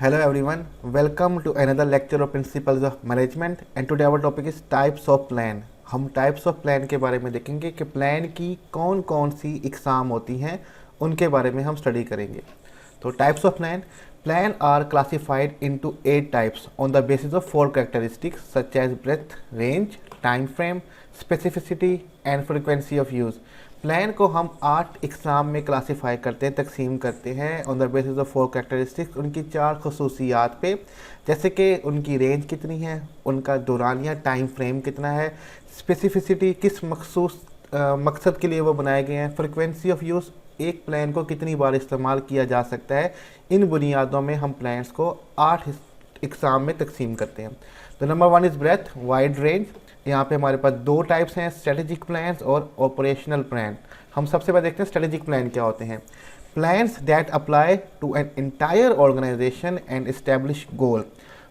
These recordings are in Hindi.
Hello everyone, welcome to another lecture of Principles of Management and today our topic is Types of Plan। हम टाइप्स ऑफ प्लान के बारे में देखेंगे कि प्लान की कौन कौन सी इकसाम होती हैं, उनके बारे में हम स्टडी करेंगे। तो types of plan are classified into 8 types on the basis of 4 characteristics such as breadth, range, time frame, specificity and frequency of use. Plan को हम 8 इकसाम में क्लासीफाई करते हैं, तकसीम करते हैं on the basis of 4 characteristics, उनकी 4 खसूसियात पे, जैसे कि उनकी रेंज कितनी है, उनका दौरानिया टाइम फ्रेम कितना है, स्पेसिफिसिटी किस मखसूस मकसद के लिए वो बनाए गए हैं, फ्रीक्वेंसी ऑफ यूज़ एक प्लान को कितनी बार इस्तेमाल किया जा सकता है। इन बुनियादों में हम प्लान्स को 8 इकसाम में तकसीम करते हैं। तो number 1 is breadth, wide range. यहाँ पे हमारे पास 2 टाइप्स हैं, स्ट्रेटेजिक प्लान्स और ऑपरेशनल प्लान। हम सबसे पहले देखते हैं स्ट्रेटेजिक प्लान क्या होते हैं। Plans that apply to an entire organisation and establish goal.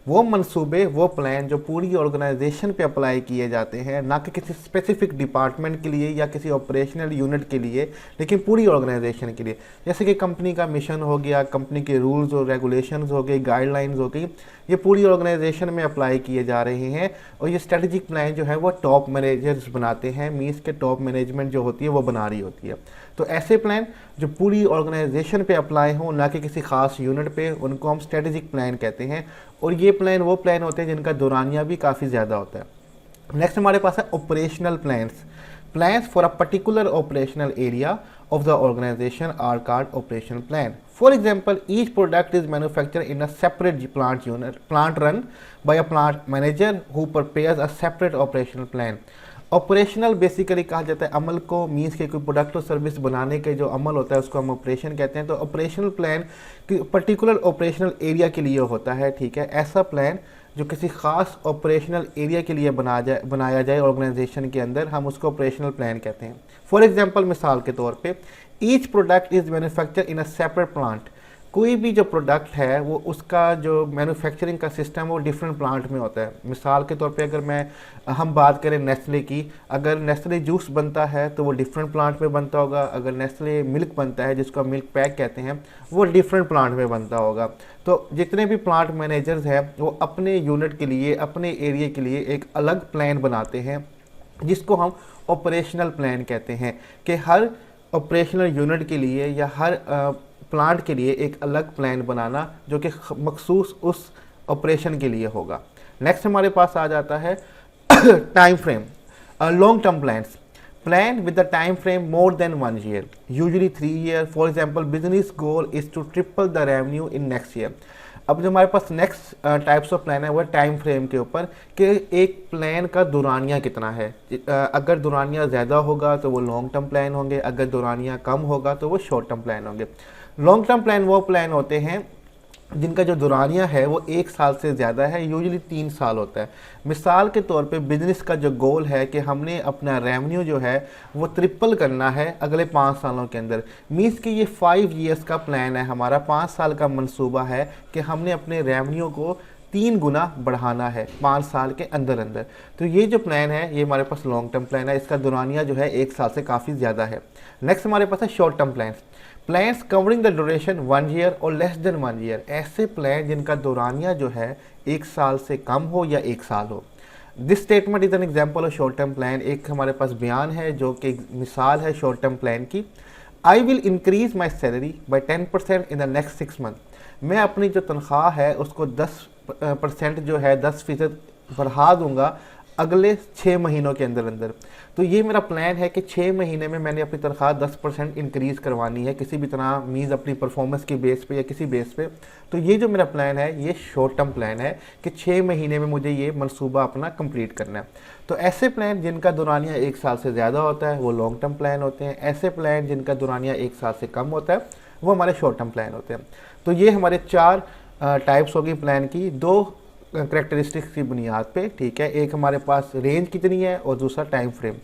वो मंसूबे, वो प्लान जो पूरी ऑर्गेनाइजेशन पे अप्लाई किए जाते हैं, ना कि किसी स्पेसिफिक डिपार्टमेंट के लिए या किसी ऑपरेशनल यूनिट के लिए, लेकिन पूरी ऑर्गेनाइजेशन के लिए। जैसे कि कंपनी का मिशन हो गया, कंपनी के रूल्स और रेगुलेशंस हो गई, गाइडलाइंस हो गई, ये पूरी ऑर्गेनाइजेशन में अप्लाई किए जा रहे हैं। और ये स्ट्रेटेजिक प्लान जो है वो टॉप मैनेजर्स बनाते हैं, मीन्स के टॉप मैनेजमेंट जो होती है वो बना रही होती है। तो ऐसे प्लान जो पूरी ऑर्गेनाइजेशन पे अप्लाई हों, ना कि किसी खास यूनिट पे, उनको हम स्ट्रेटेजिक प्लान कहते हैं। और ये प्लान वो प्लान होते हैं जिनका दौरानिया भी काफ़ी ज़्यादा होता है। नेक्स्ट हमारे पास है operational plans for a particular operational area of the organization are called operational plan. For example, each product is manufactured in a separate plant run by a plant manager who prepares a separate operational plan. Operational basically कहा जाता है अमल को, मीन्स के कोई प्रोडक्ट और सर्विस बनाने के जो अमल होता है उसको हम ऑपरेशन कहते हैं। तो operational plan particular operational area के लिए होता है, ठीक है। ऐसा प्लान जो किसी खास ऑपरेशनल एरिया के लिए बनाया जाए ऑर्गेनाइजेशन के अंदर, हम उसको ऑपरेशनल प्लान कहते हैं। फॉर एग्जांपल, मिसाल के तौर पे, each product is manufacture in a separate plant. कोई भी जो प्रोडक्ट है वो उसका जो मैन्युफैक्चरिंग का सिस्टम वो डिफरेंट प्लांट में होता है। मिसाल के तौर पे अगर हम बात करें नेस्ले की, अगर नेस्ले जूस बनता है तो वो डिफरेंट प्लांट में बनता होगा। अगर नेस्ले मिल्क बनता है, जिसको मिल्क पैक कहते हैं, वो डिफरेंट प्लांट में बनता होगा। तो जितने भी प्लांट मैनेजर्स हैं वो अपने यूनिट के लिए, अपने एरिया के लिए एक अलग प्लान बनाते हैं, जिसको हम ऑपरेशनल प्लान कहते हैं। कि हर ऑपरेशनल यूनिट के लिए या हर प्लांट के लिए एक अलग प्लान बनाना जो कि मखसूस उस ऑपरेशन के लिए होगा। नेक्स्ट हमारे पास आ जाता है time frame, long term plan with the time frame more than 1 year, usually 3 year. For example, business goal is to triple the revenue in next year. अब जो हमारे पास नेक्स्ट टाइप्स ऑफ प्लान है वो टाइम फ्रेम के ऊपर कि एक प्लान का दौरानिया कितना है। अगर दौरानिया ज़्यादा होगा तो वो लॉन्ग टर्म प्लान होंगे, अगर दौरानिया कम होगा तो वो शॉर्ट टर्म प्लान होंगे। लॉन्ग टर्म प्लान वो प्लान होते हैं जिनका जो दौरानिया है वो 1 साल से ज़्यादा है, यूजुअली 3 साल होता है। मिसाल के तौर पे बिज़नेस का जो गोल है कि हमने अपना रेवेन्यू जो है वो ट्रिपल करना है अगले 5 सालों के अंदर, मीन्स कि ये 5 ईयर्स का प्लान है हमारा, 5 साल का मंसूबा है कि हमने अपने रेवेन्यू को 3 गुना बढ़ाना है 5 साल के अंदर अंदर। तो ये जो प्लान है ये हमारे पास लॉन्ग टर्म प्लान है, इसका दौरानिया जो है 1 साल से काफ़ी ज़्यादा है। नेक्स्ट हमारे पास है short term plans covering the duration 1 year और लेस देन 1 ईयर। ऐसे प्लान जिनका दौरानिया जो है 1 साल से कम हो या 1 साल हो। This statement is an example of short term plan. एक हमारे पास बयान है जो कि मिसाल है शॉर्ट टर्म प्लान की। I will increase my salary by 10% in the next 6 month. मैं अपनी जो तनख्वाह है उसको 10% जो है 10% बढ़ा दूंगा अगले 6 महीनों के अंदर अंदर। तो ये मेरा प्लान है कि 6 महीने में मैंने अपनी तनख्वाह 10% इंक्रीज़ करवानी है किसी भी तरह, मीज़ अपनी परफॉर्मेंस की बेस पे या किसी बेस पे। तो ये जो मेरा प्लान है ये शॉर्ट टर्म प्लान है कि 6 महीने में मुझे ये मंसूबा अपना कंप्लीट करना है। तो ऐसे प्लान जिनका दौरानिया 1 साल से ज़्यादा होता है वो लॉन्ग टर्म प्लान होते हैं। ऐसे प्लान जिनका दौरानिया 1 साल से कम होता है वो हमारे शॉर्ट टर्म प्लान होते हैं। तो ये हमारे 4 टाइप्स होगी प्लान की, 2 करेक्टरिस्टिक्स की बुनियाद पे, ठीक है। एक हमारे पास रेंज कितनी है और दूसरा टाइम फ्रेम।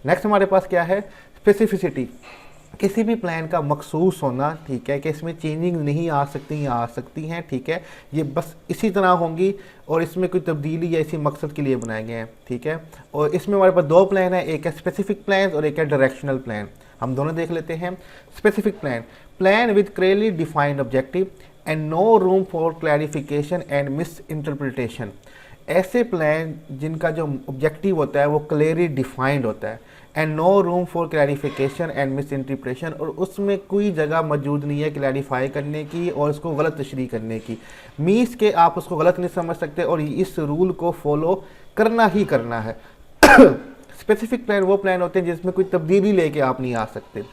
नेक्स्ट हमारे पास क्या है, स्पेसिफिसिटी, किसी भी प्लान का मखसूस होना, ठीक है, कि इसमें चेंजिंग नहीं आ सकती या आ सकती हैं, ठीक है, ये बस इसी तरह होंगी और इसमें कोई तब्दीली या इसी मकसद के लिए बनाए गए हैं, ठीक है। और इसमें हमारे पास 2 प्लान है, एक है स्पेसिफिक प्लान और एक है डायरेक्शनल प्लान। हम दोनों देख लेते हैं। Specific plan with clearly defined objective and no room for clarification and misinterpretation. ऐसे प्लान जिनका जो ऑब्जेक्टिव होता है वो क्लियरली डिफाइंड होता है, and no room for clarification and misinterpretation, और उसमें कोई जगह मौजूद नहीं है क्लैरिफाई करने की और उसको गलत तशरीह करने की। मीन्स के आप उसको गलत नहीं समझ सकते और इस रूल को फॉलो करना ही करना है। स्पेसिफिक प्लान वो प्लान होते हैं जिसमें कोई तब्दीली लेके आप नहीं आ सकते।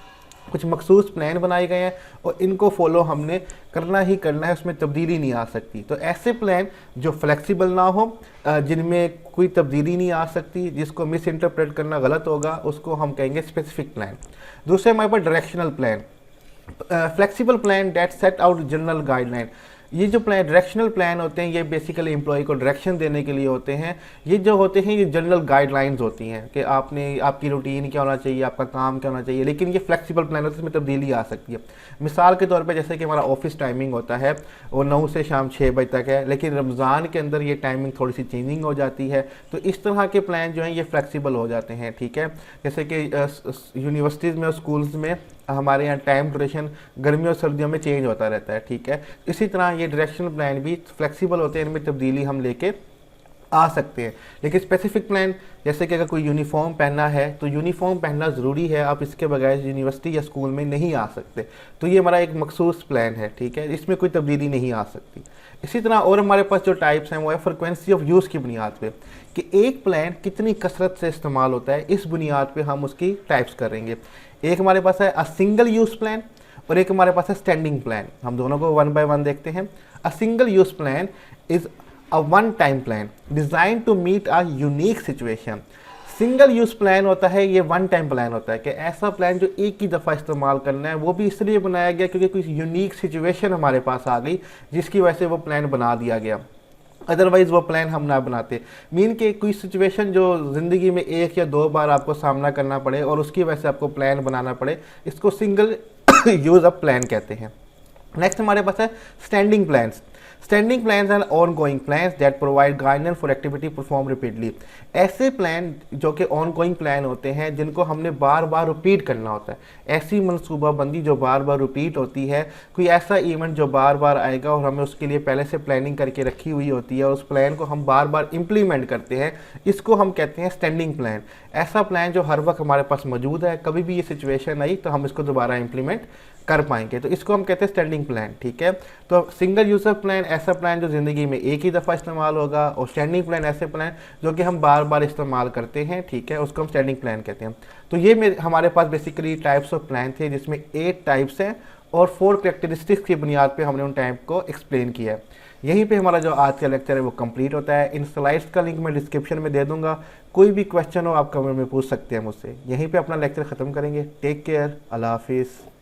कुछ मखसूस प्लान बनाए गए हैं और इनको फॉलो हमने करना ही करना है, उसमें तब्दीली नहीं आ सकती। तो ऐसे प्लान जो फ्लेक्सिबल ना हो, जिनमें कोई तब्दीली नहीं आ सकती, जिसको मिस इंटरप्रेट करना गलत होगा, उसको हम कहेंगे स्पेसिफिक प्लान। दूसरे हमारे पास directional plan, flexible plan that set out general guideline. ये जो प्लान डायरेक्शनल प्लान होते हैं ये बेसिकली एम्प्लॉय को डायरेक्शन देने के लिए होते हैं। ये जो होते हैं ये जनरल गाइडलाइंस होती हैं कि आपकी रूटीन क्या होना चाहिए, आपका काम क्या होना चाहिए, लेकिन ये फ्लेक्सिबल प्लान होता है, इसमें तब्दीली आ सकती है। मिसाल के तौर पे जैसे कि हमारा ऑफिस टाइमिंग होता है वो 9 से शाम 6 बजे तक है, लेकिन रमज़ान के अंदर ये टाइमिंग थोड़ी सी चेंजिंग हो जाती है, तो इस तरह के प्लान जो हैं ये फ्लेक्सिबल हो जाते हैं। ठीक है, जैसे कि यूनिवर्सिटीज़ में और स्कूल्स में हमारे यहाँ टाइम ड्यूरेशन गर्मियों और सर्दियों में चेंज होता रहता है। ठीक है, इसी तरह ये डायरेक्शनल प्लान भी फ्लेक्सिबल होते हैं, इनमें तब्दीली हम लेके आ सकते हैं। लेकिन स्पेसिफिक प्लान जैसे कि अगर कोई यूनिफॉर्म पहनना है तो यूनिफॉर्म पहनना ज़रूरी है, आप इसके बगैर यूनिवर्सिटी या स्कूल में नहीं आ सकते। तो ये हमारा एक मखसूस प्लान है। ठीक है, इसमें कोई तब्दीली नहीं आ सकती। इसी तरह और हमारे पास जो टाइप्स हैं वो है फ्रिक्वेंसी ऑफ यूज़ की बुनियाद पे, कि एक प्लान कितनी कसरत से इस्तेमाल होता है, इस बुनियाद पे हम उसकी टाइप्स करेंगे। एक हमारे पास है अ सिंगल यूज़ प्लान और एक हमारे पास है स्टैंडिंग प्लान। हम दोनों को वन बाय वन देखते हैं। A single use plan is a one time plan design to meet a unique situation. Single use plan होता है, ये वन टाइम प्लान होता है कि ऐसा प्लान जो एक ही दफ़ा इस्तेमाल करना है, वो भी इसलिए बनाया गया क्योंकि कोई यूनिक सिचुएशन हमारे पास आ गई जिसकी वजह से वो प्लान बना दिया गया, अदरवाइज़ वो प्लान हम ना बनाते। मीन के कोई सिचुएशन जो ज़िंदगी में 1 या 2 बार आपको सामना करना पड़े और उसकी वजह से आपको प्लान बनाना पड़े, इसको सिंगल यूज़ अ प्लान कहते हैं। नेक्स्ट हमारे पास है standing plans. Standing plans and on going plans that provide guidance for activity perform repeatedly. ऐसे प्लान जो कि ऑन गोइंग प्लान होते हैं जिनको हमने बार बार रिपीट करना होता है, ऐसी मनसूबाबंदी जो बार बार रिपीट होती है, कोई ऐसा इवेंट जो बार बार आएगा और हमें उसके लिए पहले से प्लानिंग करके रखी हुई होती है और उस प्लान को हम बार बार इम्प्लीमेंट करते हैं, इसको हम कहते हैं स्टैंडिंग प्लान। ऐसा प्लान जो हर वक्त हमारे पास मौजूद है, कभी भी ये सिचुएशन आई तो हम इसको दोबारा इम्प्लीमेंट कर पाएंगे, तो इसको हम कहते हैं स्टैंडिंग प्लान। ठीक है, तो सिंगल यूज़र प्लान ऐसा प्लान जो ज़िंदगी में एक ही दफ़ा इस्तेमाल होगा, और स्टैंडिंग प्लान ऐसे प्लान जो कि हम बार बार इस्तेमाल करते हैं। ठीक है, उसको हम स्टैंडिंग प्लान कहते हैं। तो ये हमारे पास बेसिकली टाइप्स ऑफ प्लान थे जिसमें 8 टाइप्स हैं और 4 कैरेक्टरिस्टिक्स की बुनियाद पर हमने उन टाइप को एक्सप्लेन किया है। यहीं पे हमारा जो आज का लेक्चर है वो कंप्लीट होता है। इन स्लाइड्स का लिंक मैं डिस्क्रिप्शन में दे दूंगा, कोई भी क्वेश्चन हो आप कमेंट में पूछ सकते हैं मुझसे। यहीं पे अपना लेक्चर ख़त्म करेंगे। टेक केयर, अल्लाह हाफिज़।